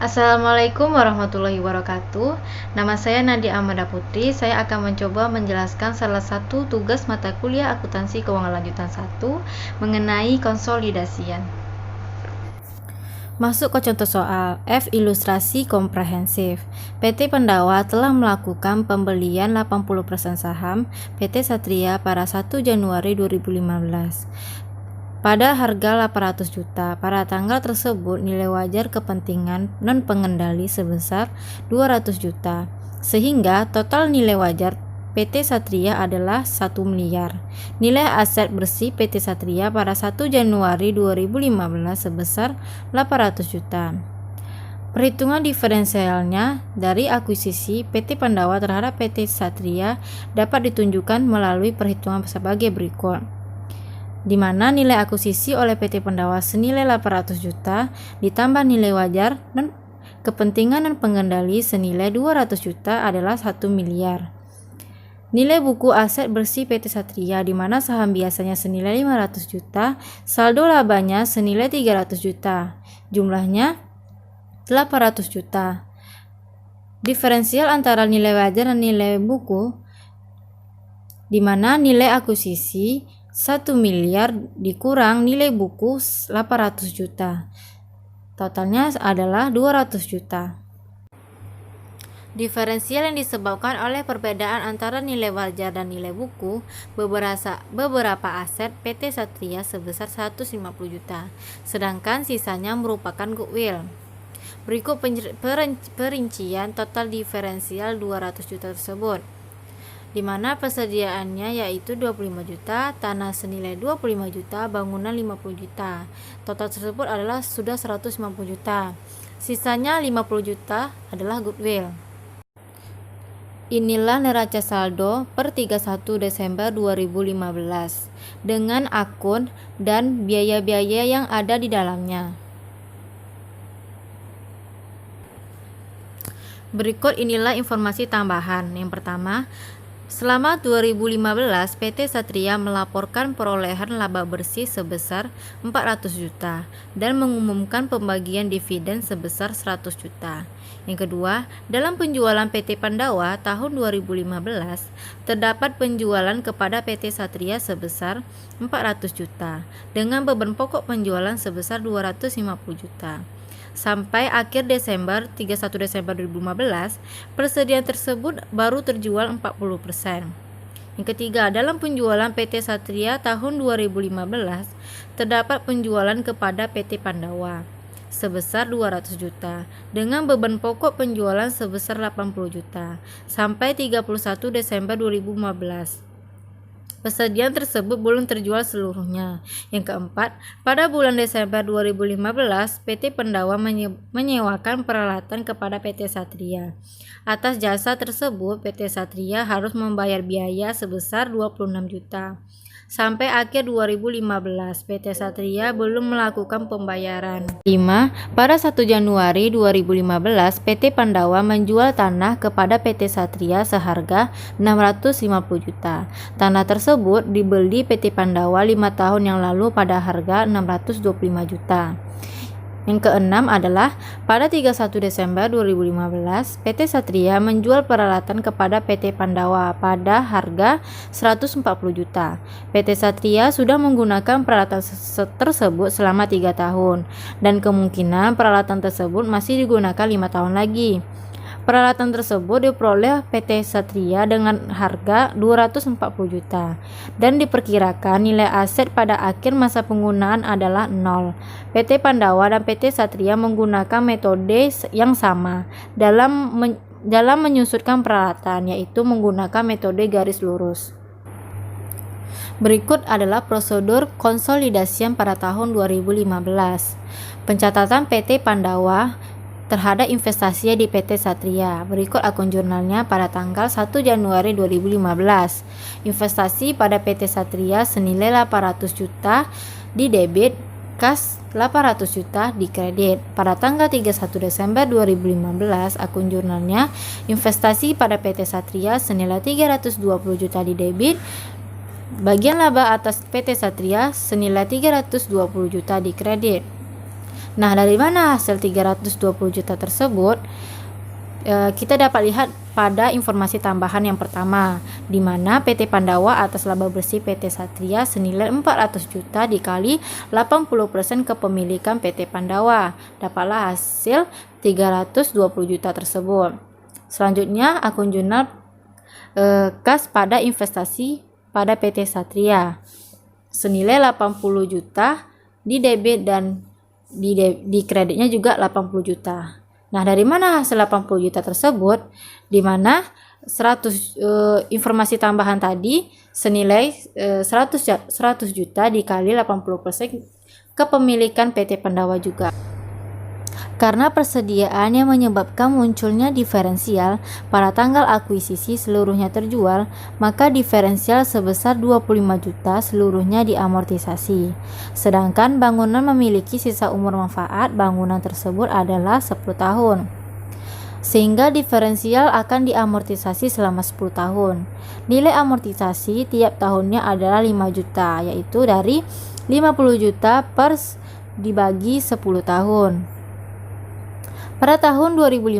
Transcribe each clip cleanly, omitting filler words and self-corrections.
Assalamualaikum warahmatullahi wabarakatuh. Nama saya Nadia Amanda Putri. Saya akan mencoba menjelaskan salah satu tugas mata kuliah akuntansi keuangan lanjutan 1 mengenai konsolidasian. Masuk ke contoh soal. F. Ilustrasi komprehensif. PT Pandawa telah melakukan pembelian 80% saham PT Satria pada 1 Januari 2015 pada harga 800 juta. Pada tanggal tersebut nilai wajar kepentingan non-pengendali sebesar 200 juta, sehingga total nilai wajar PT Satria adalah 1 miliar. Nilai aset bersih PT Satria pada 1 Januari 2015 sebesar 800 juta. Perhitungan diferensialnya dari akuisisi PT Pandawa terhadap PT Satria dapat ditunjukkan melalui perhitungan sebagai berikut, di mana nilai akuisisi oleh PT Pandawa senilai 800 juta ditambah nilai wajar dan kepentingan dan pengendali senilai 200 juta adalah 1 miliar. Nilai buku aset bersih PT Satria di mana saham biasanya senilai 500 juta, saldo labanya senilai 300 juta, jumlahnya 800 juta. Diferensial antara nilai wajar dan nilai buku, di mana nilai akuisisi 1 miliar dikurang nilai buku 800 juta. Totalnya adalah 200 juta. Diferensial yang disebabkan oleh perbedaan antara nilai wajar dan nilai buku beberapa aset PT Satria sebesar 150 juta, sedangkan sisanya merupakan goodwill. Berikut perincian total diferensial 200 juta tersebut, di mana persediaannya yaitu 25 juta, tanah senilai 25 juta, bangunan 50 juta. Total tersebut adalah sudah 150 juta. Sisanya 50 juta adalah goodwill. Inilah neraca saldo per 31 Desember 2015 dengan akun dan biaya-biaya yang ada di dalamnya. Berikut inilah informasi tambahan. Yang pertama, selama 2015, PT Satria melaporkan perolehan laba bersih sebesar 400 juta dan mengumumkan pembagian dividen sebesar 100 juta. Yang kedua, dalam penjualan PT Pandawa tahun 2015, terdapat penjualan kepada PT Satria sebesar 400 juta dengan beban pokok penjualan sebesar 250 juta. Sampai akhir Desember 31 Desember 2015, persediaan tersebut baru terjual 40%. Yang ketiga, dalam penjualan PT Satria tahun 2015, terdapat penjualan kepada PT Pandawa sebesar 200 juta dengan beban pokok penjualan sebesar 80 juta sampai 31 Desember 2015. Persediaan tersebut belum terjual seluruhnya. Yang keempat, pada bulan Desember 2015, PT Pandawa menyewakan peralatan kepada PT Satria. Atas jasa tersebut, PT Satria harus membayar biaya sebesar 26 juta. Sampai akhir 2015, PT Satria belum melakukan pembayaran. 5. Pada 1 Januari 2015, PT Pandawa menjual tanah kepada PT Satria seharga 650 juta. Tanah tersebut dibeli PT Pandawa 5 tahun yang lalu pada harga 625 juta. Yang keenam adalah pada 31 Desember 2015, PT Satria menjual peralatan kepada PT Pandawa pada harga 140 juta. PT Satria sudah menggunakan peralatan tersebut selama 3 tahun dan kemungkinan peralatan tersebut masih digunakan 5 tahun lagi. Peralatan tersebut diperoleh PT Satria dengan harga 240 juta dan diperkirakan nilai aset pada akhir masa penggunaan adalah 0. PT Pandawa dan PT Satria menggunakan metode yang sama dalam menyusutkan peralatan, yaitu menggunakan metode garis lurus. Berikut adalah prosedur konsolidasian pada tahun 2015. Pencatatan PT Pandawa terhadap investasi di PT Satria. Berikut akun jurnalnya pada tanggal 1 Januari 2015. Investasi pada PT Satria senilai 800 juta di debit, kas 800 juta di kredit. Pada tanggal 31 Desember 2015, akun jurnalnya investasi pada PT Satria senilai 320 juta di debit, bagian laba atas PT Satria senilai 320 juta di kredit. Nah, dari mana hasil 320 juta tersebut? Kita dapat lihat pada informasi tambahan yang pertama, di mana PT Pandawa atas laba bersih PT Satria senilai 400 juta dikali 80% kepemilikan PT Pandawa. Dapatlah hasil 320 juta tersebut. Selanjutnya, akun jurnal kas pada investasi pada PT Satria senilai 80 juta di debit dan di kreditnya juga 80 juta. Nah, dari mana hasil 80 juta tersebut? Di mana 100 informasi tambahan tadi senilai 100 juta dikali 80% kepemilikan PT Pandawa juga. Karena persediaan yang menyebabkan munculnya diferensial pada tanggal akuisisi seluruhnya terjual, maka diferensial sebesar 25 juta seluruhnya diamortisasi. Sedangkan bangunan memiliki sisa umur manfaat bangunan tersebut adalah 10 tahun. Sehingga diferensial akan diamortisasi selama 10 tahun. Nilai amortisasi tiap tahunnya adalah 5 juta, yaitu dari 50 juta per dibagi 10 tahun. Pada tahun 2015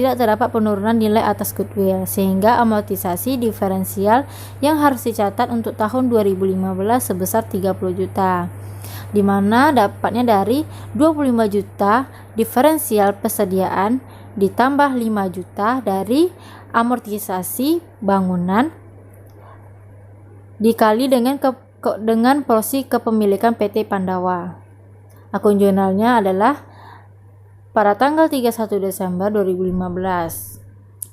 tidak terdapat penurunan nilai atas goodwill, sehingga amortisasi diferensial yang harus dicatat untuk tahun 2015 sebesar 30 juta, di mana dapatnya dari 25 juta diferensial persediaan ditambah 5 juta dari amortisasi bangunan dikali dengan porsi kepemilikan PT Pandawa. Akun jurnalnya adalah pada tanggal 31 Desember 2015.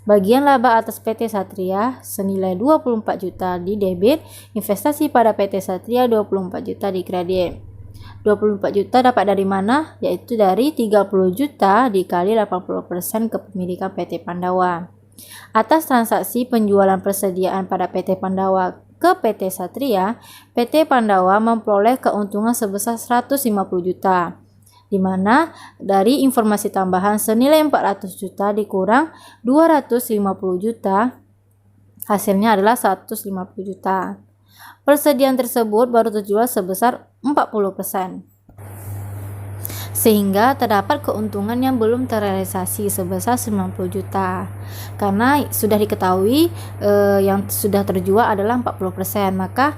Bagian laba atas PT Satria senilai 24 juta di debit, investasi pada PT Satria 24 juta di kredit. 24 juta dapat dari mana? Yaitu dari 30 juta dikali 80% kepemilikan PT Pandawa. Atas transaksi penjualan persediaan pada PT Pandawa ke PT Satria, PT Pandawa memperoleh keuntungan sebesar 150 juta. Di mana dari informasi tambahan senilai 400 juta dikurang 250 juta, hasilnya adalah 150 juta. Persediaan tersebut baru terjual sebesar 40%. Sehingga terdapat keuntungan yang belum terrealisasi sebesar 90 juta. Karena sudah diketahui yang sudah terjual adalah 40%, maka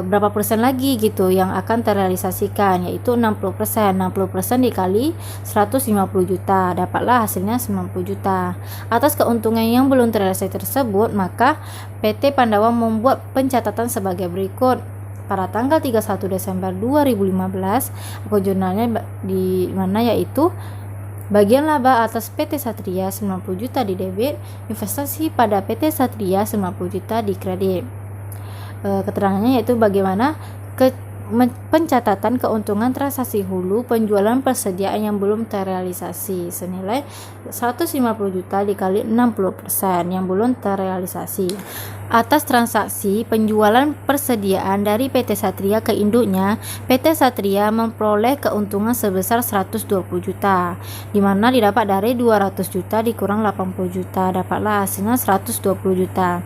berapa persen lagi gitu yang akan terrealisasikan, yaitu 60%. 60% dikali 150 juta, dapatlah hasilnya 90 juta. Atas keuntungan yang belum terrealisasi tersebut, maka PT Pandawa membuat pencatatan sebagai berikut. Pada tanggal 31 Desember 2015, akun jurnalnya di mana yaitu bagian laba atas PT Satria 90 juta di debit, investasi pada PT Satria 90 juta di kredit. Keterangannya yaitu bagaimana pencatatan keuntungan transaksi hulu penjualan persediaan yang belum terrealisasi senilai 150 juta dikali 60% yang belum terrealisasi. Atas transaksi penjualan persediaan dari PT Satria ke induknya, PT Satria memperoleh keuntungan sebesar 120 juta, di mana didapat dari 200 juta dikurang 80 juta, dapatlah hasilnya 120 juta.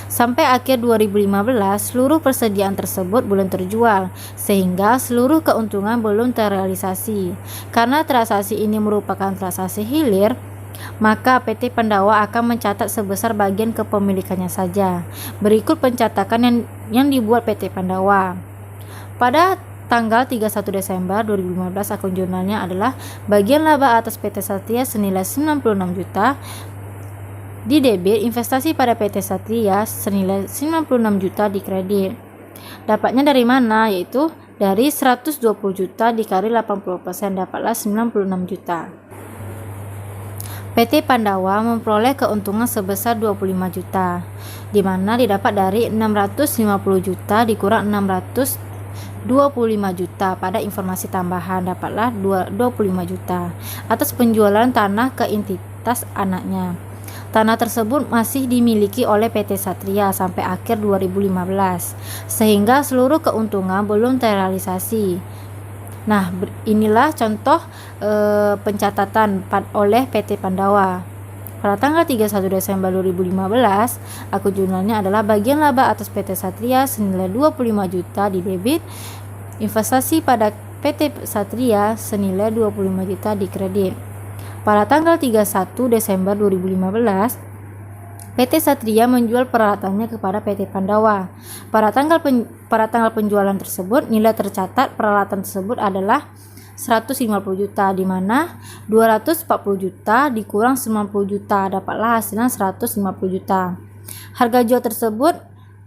Sampai akhir 2015, seluruh persediaan tersebut belum terjual, sehingga seluruh keuntungan belum terrealisasi. Karena transaksi ini merupakan transaksi hilir, maka PT Pandawa akan mencatat sebesar bagian kepemilikannya saja. Berikut pencatatan yang dibuat PT Pandawa. Pada tanggal 31 Desember 2015, akun jurnalnya adalah bagian laba atas PT Satria senilai 96 juta di debit, investasi pada PT Satria senilai 96 juta di kredit. Dapatnya dari mana? Yaitu dari 120 juta dikali 80%, dapatlah 96 juta. PT Pandawa memperoleh keuntungan sebesar 25 juta, di mana didapat dari 650 juta dikurang 625 juta pada informasi tambahan, dapatlah 25 juta atas penjualan tanah ke entitas anaknya. Tanah tersebut masih dimiliki oleh PT Satria sampai akhir 2015, sehingga seluruh keuntungan belum terrealisasi. Nah, inilah contoh pencatatan oleh PT Pandawa. Pada tanggal 31 Desember 2015, akun jurnalnya adalah bagian laba atas PT Satria senilai 25 juta di debit, investasi pada PT Satria senilai 25 juta dikredit. Pada tanggal 31 Desember 2015, PT Satria menjual peralatannya kepada PT Pandawa. Pada tanggal penjualan tersebut, nilai tercatat peralatan tersebut adalah 150 juta, di mana 240 juta dikurang 90 juta, dapatlah hasilnya 150 juta. Harga jual tersebut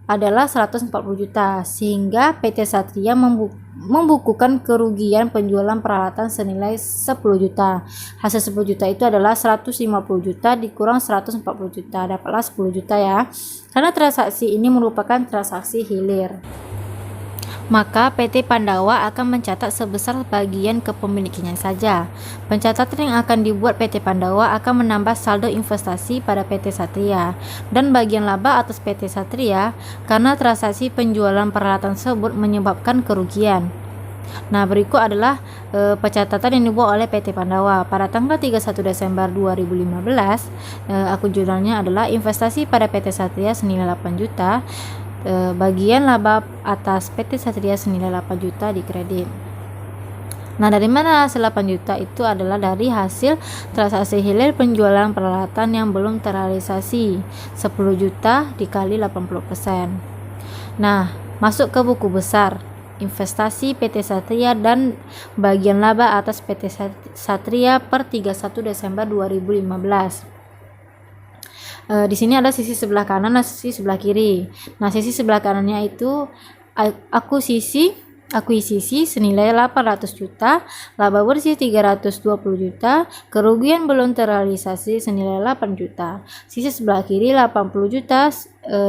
adalah 140 juta, sehingga PT Satria membukukan kerugian penjualan peralatan senilai 10 juta. Hasil 10 juta itu adalah 150 juta dikurang 140 juta, dapatlah 10 juta ya. Karena transaksi ini merupakan transaksi hilir, maka PT Pandawa akan mencatat sebesar bagian kepemilikannya saja. Pencatatan yang akan dibuat PT Pandawa akan menambah saldo investasi pada PT Satria dan bagian laba atas PT Satria karena transaksi penjualan peralatan tersebut menyebabkan kerugian. Nah, berikut adalah pencatatan yang dibuat oleh PT Pandawa pada tanggal 31 Desember 2015. Akun jurnalnya adalah investasi pada PT Satria senilai 8 juta. Bagian laba atas PT Satria senilai 8 juta dikredit. Nah, dari mana hasil 8 juta itu adalah dari hasil transaksi hilir penjualan peralatan yang belum terrealisasi, 10 juta dikali 80%. Nah, masuk ke buku besar investasi PT Satria dan bagian laba atas PT Satria per 31 Desember 2015. Di sini ada sisi sebelah kanan dan sisi sebelah kiri. Nah, sisi sebelah kanannya itu akuisisi senilai 800 juta, laba bersih 320 juta, kerugian belum terrealisasi senilai 8 juta. Sisi sebelah kiri 80 juta,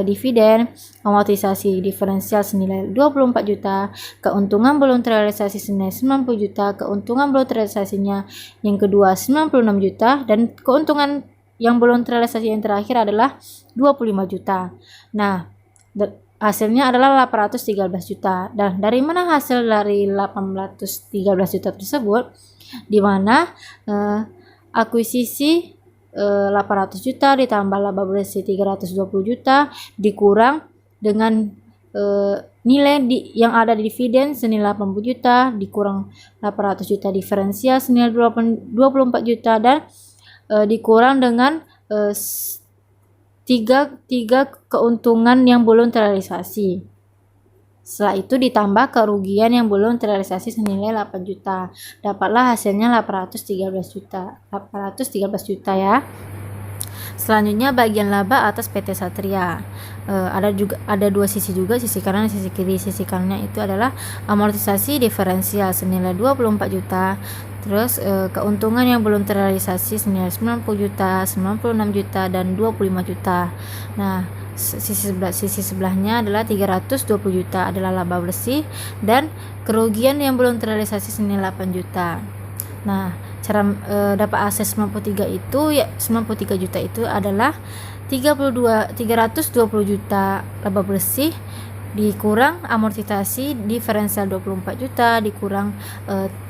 dividen, amortisasi diferensial senilai 24 juta, keuntungan belum terrealisasi senilai 90 juta, keuntungan belum terrealisasinya yang kedua 96 juta, dan keuntungan yang belum terrealisasi yang terakhir adalah 25 juta. Nah, hasilnya adalah 813 juta. Dan dari mana hasil dari 813 juta tersebut? Di mana akuisisi 800 juta ditambah laba bersih 320 juta dikurang dengan nilai yang ada di dividen senilai 80 juta dikurang 800 juta diferensial senilai 24 juta dan dikurang dengan tiga keuntungan yang belum terrealisasi. Setelah itu ditambah kerugian yang belum terrealisasi senilai 8 juta. Dapatlah hasilnya 813 juta ya. Selanjutnya bagian laba atas PT Satria. Ada dua sisi juga, sisi kanan dan sisi kiri. Sisi kanannya itu adalah amortisasi diferensial senilai 24 juta. Terus keuntungan yang belum terrealisasi senilai 90 juta, 96 juta, dan 25 juta. Nah, sisi sebelahnya adalah 320 juta adalah laba bersih dan kerugian yang belum terrealisasi senilai 8 juta. Nah, cara dapat hasil 93 juta itu adalah 320 juta laba bersih dikurang amortisasi diferensial 24 juta dikurang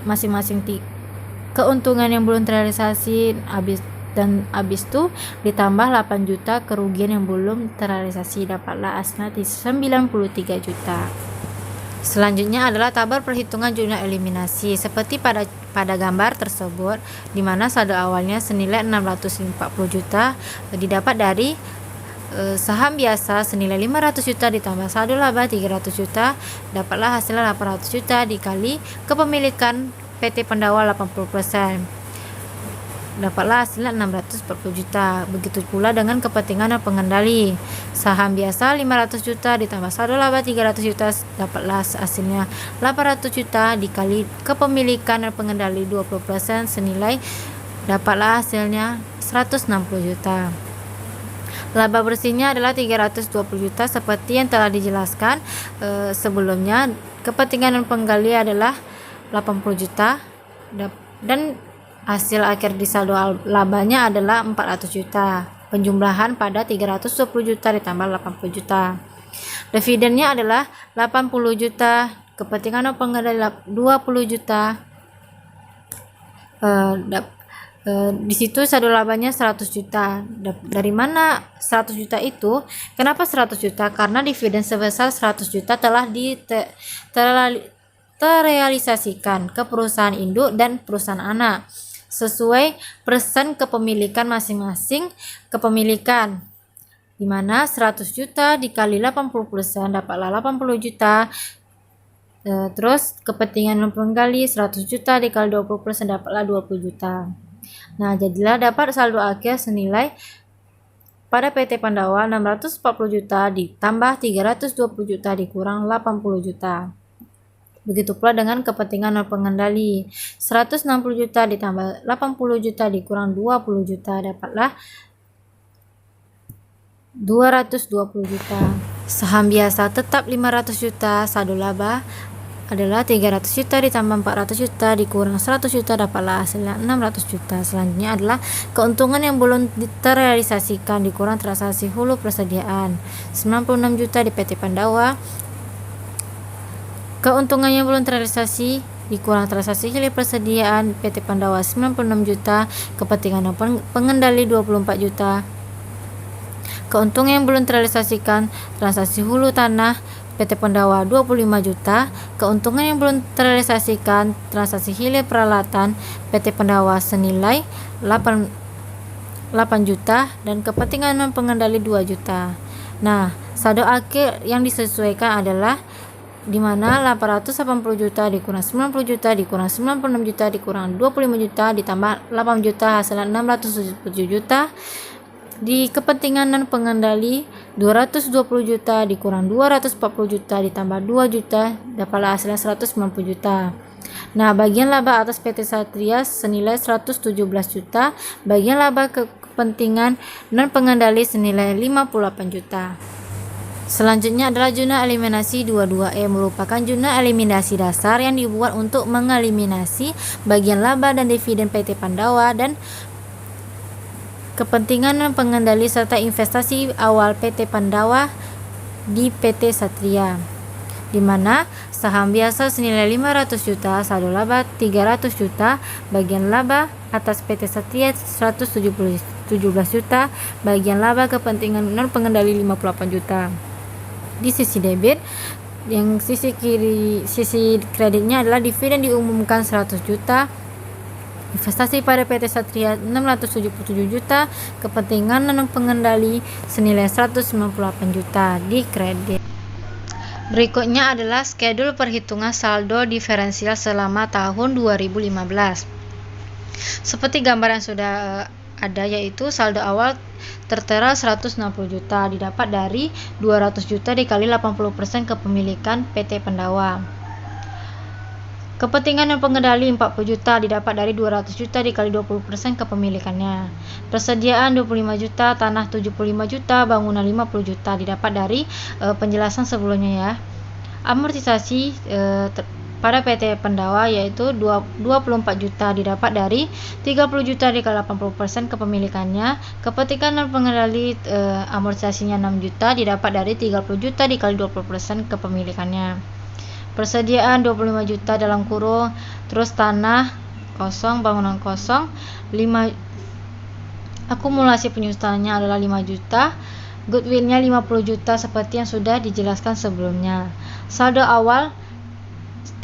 masing-masing keuntungan yang belum terrealisasi habis itu ditambah 8 juta kerugian yang belum terrealisasi, dapatlah hasilnya 93 juta. Selanjutnya adalah tabel perhitungan jumlah eliminasi seperti pada gambar tersebut, di mana saldo awalnya senilai 640 juta didapat dari saham biasa senilai 500 juta ditambah saldo laba 300 juta, dapatlah hasilnya 800 juta dikali kepemilikan PT Pandawa 80%, dapatlah hasilnya 640 juta. Begitu pula dengan kepentingan dan pengendali, saham biasa 500 juta ditambah saldo laba 300 juta, dapatlah hasilnya 800 juta dikali kepemilikan dan pengendali 20% senilai, dapatlah hasilnya 160 juta. Laba bersihnya adalah 320 juta seperti yang telah dijelaskan sebelumnya. Kepentingan dan penggali adalah 80 juta dan hasil akhir di saldo labanya adalah 400 juta. Penjumlahan pada 320 juta ditambah 80 juta. Dividennya adalah 80 juta, kepentingan dan penggali 20 juta. Di situ saldo labanya 100 juta. Dari mana 100 juta itu? Kenapa 100 juta? Karena dividen sebesar 100 juta telah terrealisasikan ke perusahaan induk dan perusahaan anak sesuai persen kepemilikan masing-masing kepemilikan, di mana 100 juta dikali 80% dapatlah 80 juta. Terus kepentingan penggali 100 juta dikali 20% dapatlah 20 juta. Nah, jadilah dapat saldo akhir senilai pada PT Pandawa 640 juta ditambah 320 juta dikurang 80 juta. Begitu pula dengan kepentingan non pengendali 160 juta ditambah 80 juta dikurang 20 juta dapatlah 220 juta. Saham biasa tetap 500 juta, saldo laba adalah 300 juta ditambah 400 juta dikurang 100 juta dapatlah hasilnya 600 juta. Selanjutnya adalah keuntungan yang belum terrealisasikan dikurang transaksi hulu persediaan 96 juta di PT Pandawa. Keuntungan yang belum terrealisasi dikurang transaksi hilir persediaan PT Pandawa 96 juta, kepentingan pengendali 24 juta. Keuntungan yang belum terrealisasikan transaksi hulu tanah PT Pandawa 25 juta, keuntungan yang belum terrealisasikan transaksi hilir peralatan PT Pandawa senilai 8 juta dan kepentingan non pengendali 2 juta. Nah, saldo akhir yang disesuaikan adalah di mana 880 juta dikurang 90 juta dikurang 96 juta dikurang 25 juta ditambah 8 juta hasilnya 677 juta. Di kepentingan non pengendali 220 juta dikurang 240 juta ditambah 2 juta dapatlah hasilnya 190 juta. Nah, bagian laba atas PT Satria senilai 117 juta, bagian laba kepentingan non pengendali senilai 58 juta. Selanjutnya adalah jurnal eliminasi 22E, merupakan jurnal eliminasi dasar yang dibuat untuk mengeliminasi bagian laba dan dividen PT Pandawa dan kepentingan non pengendali serta investasi awal PT Pandawa di PT Satria, di mana saham biasa senilai 500 juta, saldo laba 300 juta, bagian laba atas PT Satria 117 juta, bagian laba kepentingan non pengendali 58 juta. Di sisi debit, yang sisi kreditnya adalah dividen diumumkan 100 juta, investasi pada PT Satria 677 juta, kepentingan non pengendali senilai 198 juta di kredit. Berikutnya adalah skedul perhitungan saldo diferensial selama tahun 2015. Seperti gambar yang sudah ada, yaitu saldo awal tertera 160 juta didapat dari 200 juta dikali 80% kepemilikan PT Pandawa. Kepentingan non pengendali 40 juta didapat dari 200 juta dikali 20% kepemilikannya. Persediaan 25 juta, tanah 75 juta, bangunan 50 juta didapat dari penjelasan sebelumnya ya. Amortisasi pada PT Pandawa yaitu 24 juta didapat dari 30 juta dikali 80% kepemilikannya. Kepentingan non pengendali amortisasinya 6 juta didapat dari 30 juta dikali 20% kepemilikannya. Persediaan 25 juta dalam kurung, terus tanah kosong, bangunan kosong, 5 akumulasi penyusutannya adalah 5 juta, goodwillnya 50 juta seperti yang sudah dijelaskan sebelumnya. Saldo awal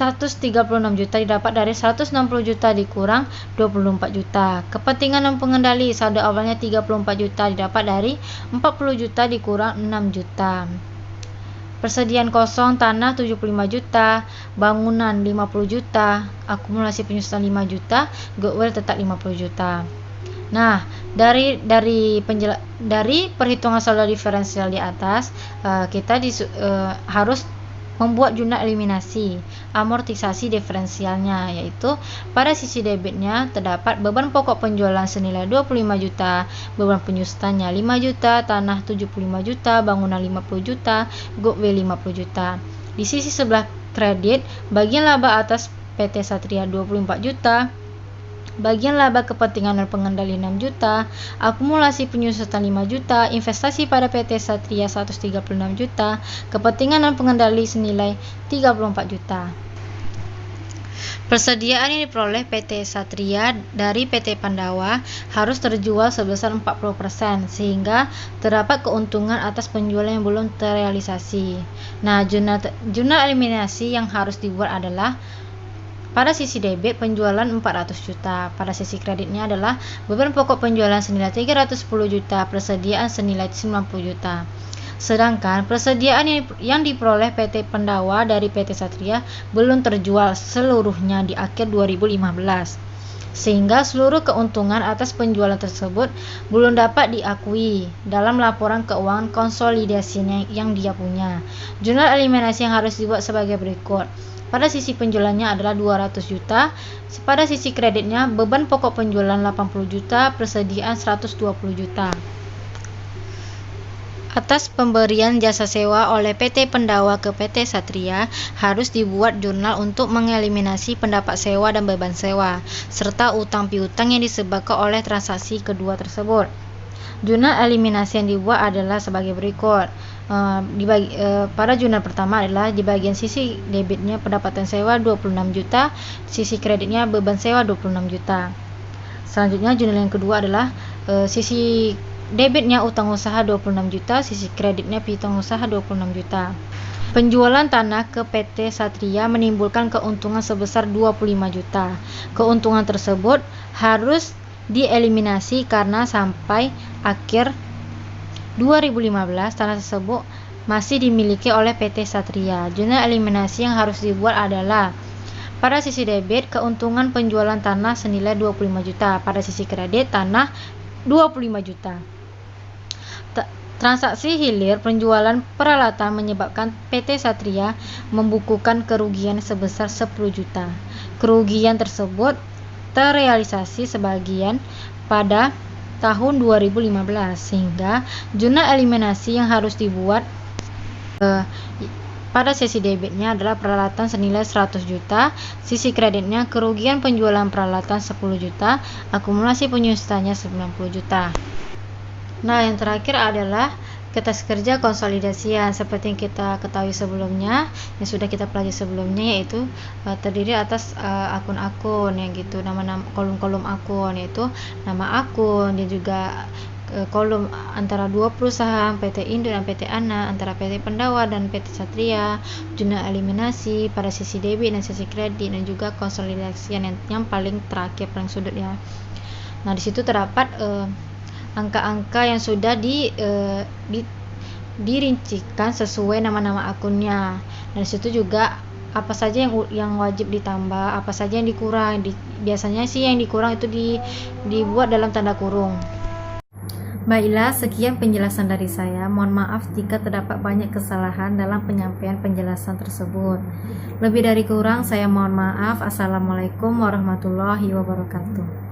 136 juta didapat dari 160 juta dikurang 24 juta. Kepentingan non pengendali saldo awalnya 34 juta didapat dari 40 juta dikurang 6 juta. Persediaan kosong tanah 75 juta, bangunan 50 juta, akumulasi penyusutan 5 juta, goodwill tetap 50 juta. Nah, dari perhitungan saldo diferensial di atas, kita harus membuat jurnal eliminasi amortisasi diferensialnya, yaitu pada sisi debitnya terdapat beban pokok penjualan senilai 25 juta, beban penyusutannya 5 juta, tanah 75 juta, bangunan 50 juta, goodwill 50 juta. Di sisi sebelah kredit, bagian laba atas PT Satria 24 juta, bagian laba kepentingan non pengendali 6 juta, akumulasi penyusutan 5 juta, investasi pada PT Satria 136 juta, kepentingan non pengendali senilai 34 juta. Persediaan yang diperoleh PT Satria dari PT Pandawa harus terjual sebesar 40%, sehingga terdapat keuntungan atas penjualan yang belum terrealisasi. Nah, jurnal eliminasi yang harus dibuat adalah pada sisi debit penjualan 400 juta, pada sisi kreditnya adalah beban pokok penjualan senilai 310 juta, persediaan senilai 90 juta. Sedangkan persediaan yang diperoleh PT Pandawa dari PT Satria belum terjual seluruhnya di akhir 2015, sehingga seluruh keuntungan atas penjualan tersebut belum dapat diakui dalam laporan keuangan konsolidasinya yang dia punya. Jurnal eliminasi yang harus dibuat sebagai berikut. Pada sisi penjualannya adalah 200 juta, pada sisi kreditnya beban pokok penjualan 80 juta, persediaan 120 juta. Atas pemberian jasa sewa oleh PT Pandawa ke PT Satria, harus dibuat jurnal untuk mengeliminasi pendapat sewa dan beban sewa, serta utang piutang yang disebabkan oleh transaksi kedua tersebut. Jurnal eliminasi yang dibuat adalah sebagai berikut. Pada jurnal pertama adalah di bagian sisi debitnya pendapatan sewa 26 juta, sisi kreditnya beban sewa 26 juta. Selanjutnya jurnal yang kedua adalah sisi debitnya utang usaha 26 juta, sisi kreditnya piutang usaha 26 juta. Penjualan tanah ke PT Satria menimbulkan keuntungan sebesar 25 juta. Keuntungan tersebut harus dieliminasi karena sampai akhir 2015 tanah tersebut masih dimiliki oleh PT Satria. Jurnal eliminasi yang harus dibuat adalah pada sisi debit keuntungan penjualan tanah senilai 25 juta, pada sisi kredit tanah 25 juta. Transaksi hilir penjualan peralatan menyebabkan PT Satria membukukan kerugian sebesar 10 juta. Kerugian tersebut terrealisasi sebagian pada tahun 2015, sehingga jurnal eliminasi yang harus dibuat pada sisi debitnya adalah peralatan senilai 100 juta, sisi kreditnya kerugian penjualan peralatan 10 juta, akumulasi penyusutannya 90 juta. Nah, yang terakhir adalah kertas kerja konsolidasian. Seperti yang kita ketahui sebelumnya, yang sudah kita pelajari sebelumnya, yaitu terdiri atas akun-akun yang gitu, nama-nama kolom-kolom akun, yaitu nama akun, dan juga kolom antara dua perusahaan PT Indo dan PT Ana, antara PT Pandawa dan PT Satria, jurnal eliminasi pada sisi debit dan sisi kredit, dan juga konsolidasian yang paling terakhir, paling sudut ya. Nah, di situ terdapat angka-angka yang sudah dirincikan sesuai nama-nama akunnya. Dan disitu juga apa saja yang wajib ditambah, apa saja yang dikurang. Biasanya sih yang dikurang itu dibuat dalam tanda kurung. Baiklah, sekian penjelasan dari saya. Mohon maaf jika terdapat banyak kesalahan dalam penyampaian penjelasan tersebut. Lebih dari kurang saya mohon maaf. Assalamualaikum warahmatullahi wabarakatuh.